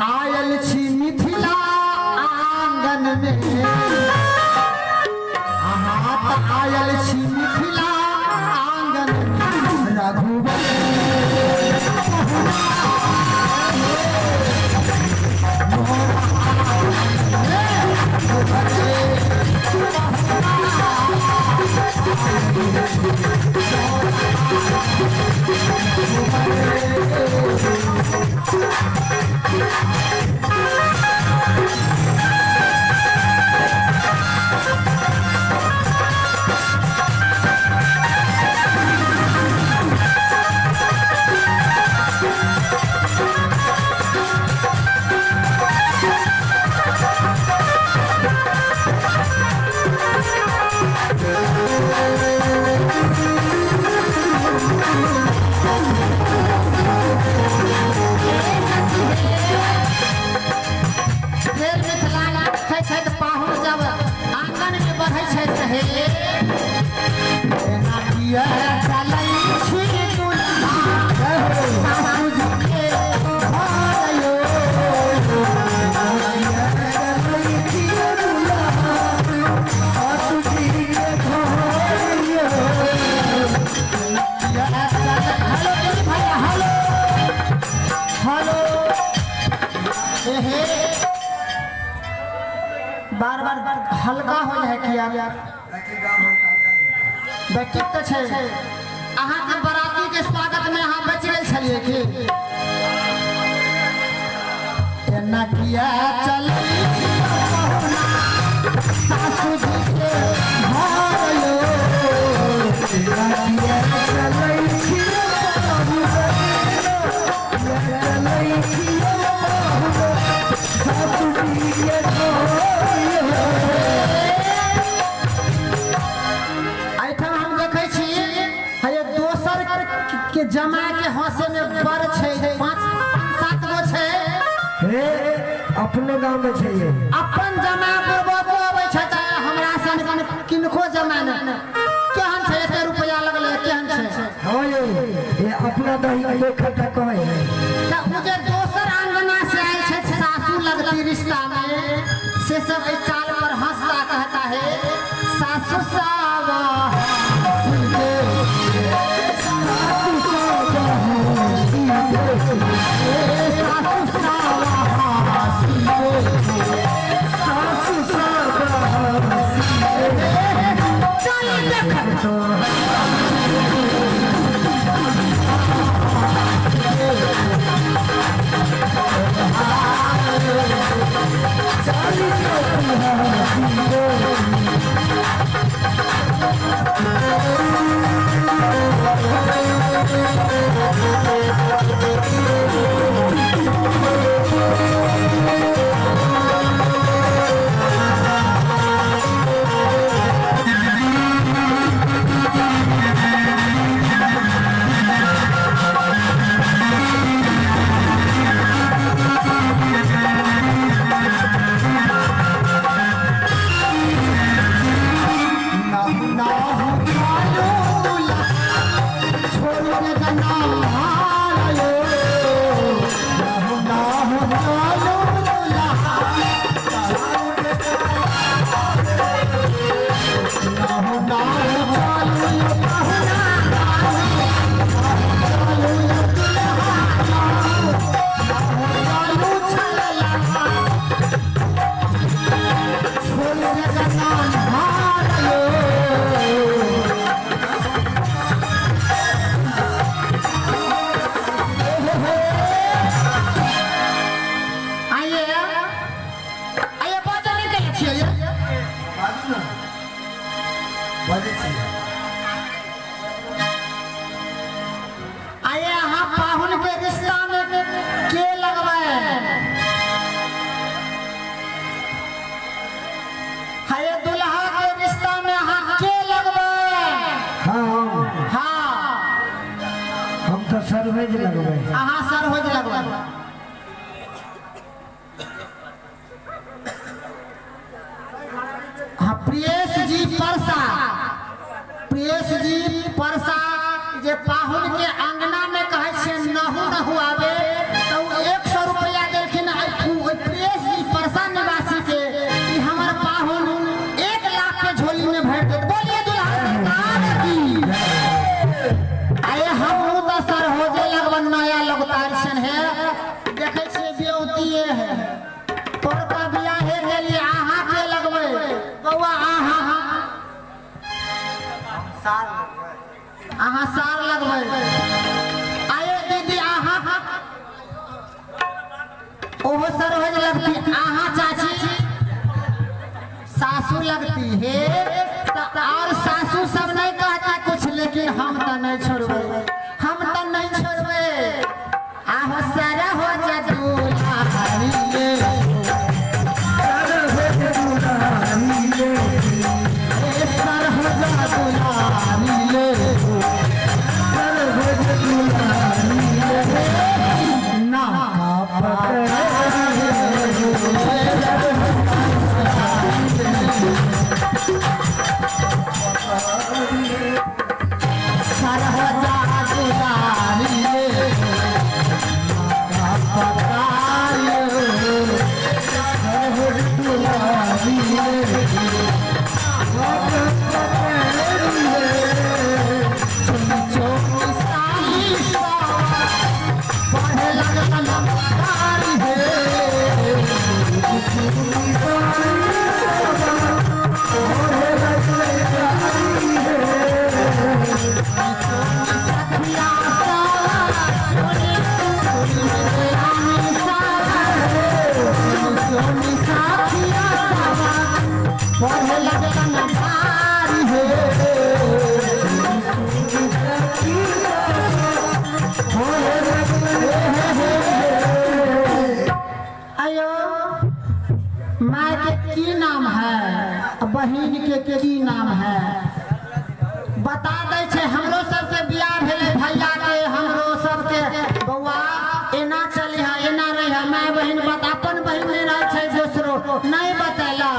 आयल छी मिथिला आंगन में आयल छी मिथिला आंगन में रघुवर बार बार हल्का हो है किया बैठक तो छे अहाँ के बराती के स्वागत में अहाँ बच गेल छलिए कि एना किया चल सासू जी के भायो एना किया चलै छी सासू जी के के जमा के हंसे में बर छे 5-7 गो छे हे अपने गांव में छे अपन जमा करबो आबै छै त हमरा सन किनको जमा न केहन छे एते रुपया लगले केहन छे हां ये अपना दही लेखा कहे त मुझे दोसर अंगना से आए छे सासू लगती रिश्ता में से सब इस चाल पर हंसता कहता है सासू सावा हम तो सरवेज लगबे। अहाँ सर हो लगवा हाँ प्रियेश जी परसा जे पाहुन के अंगना में कहे से नहु आवे तो 100 रुपया देलखिन प्रियेश जी परसा निवासी के कि हमर पाहुन 1 लाख के झोली में भर दे। बोलिए दुल्हा की आए हम तो सर हो जे लगवन नया लगतार सन है देखे छे बेउतिए है तोर का बियाह है के लिए आहा के लगवे बउआ आहा आहा सार लगवे आए दीदी आहा ओहो सर हो लगती आहा चाची सासू लगती है और सासू सब नहीं कहता कुछ लेकिन हम तो नहीं छोड़बे आहो सारा हो जा दुल्हारी सर हो जा दुल्हारी ना माय के की नाम है बहिन के की नाम है बता दे छे। हमरो सबके बियाह भेले भैया के हमरो सबके बउआ एना चली है एना रही है माय बहिन बात अपन बहिन नहीं रहे छे दूसरो नहीं बतेला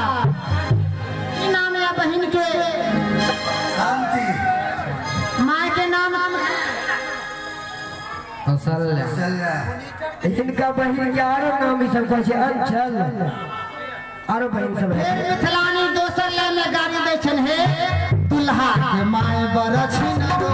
की नाम है बहिन के शांति माय के नाम इनका बहिन के आरो नाम सब कहै छै अंचल आरो बहिन सब है। मिथिलानी दोसर ले में गाड़ी दै छन हे दुल्हा के माय बड़ छिनारो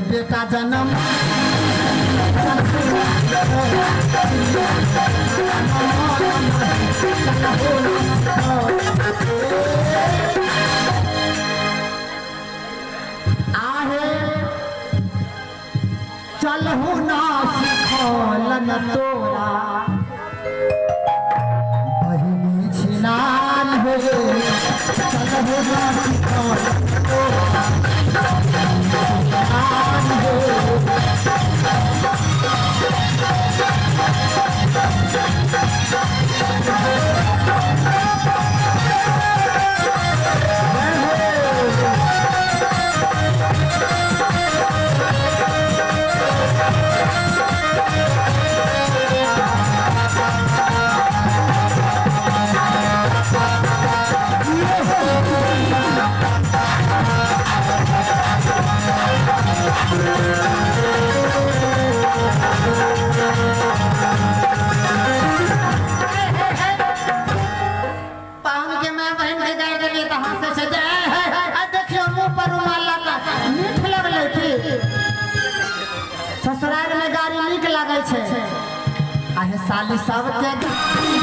बेटा जन्म आहे चलहु ना सिखौलन तोरा बहिनी छिनान हो चलहु ना सिखौलन तोरा ससुराल में गाड़ी नीक लगे छे आहे साली सब के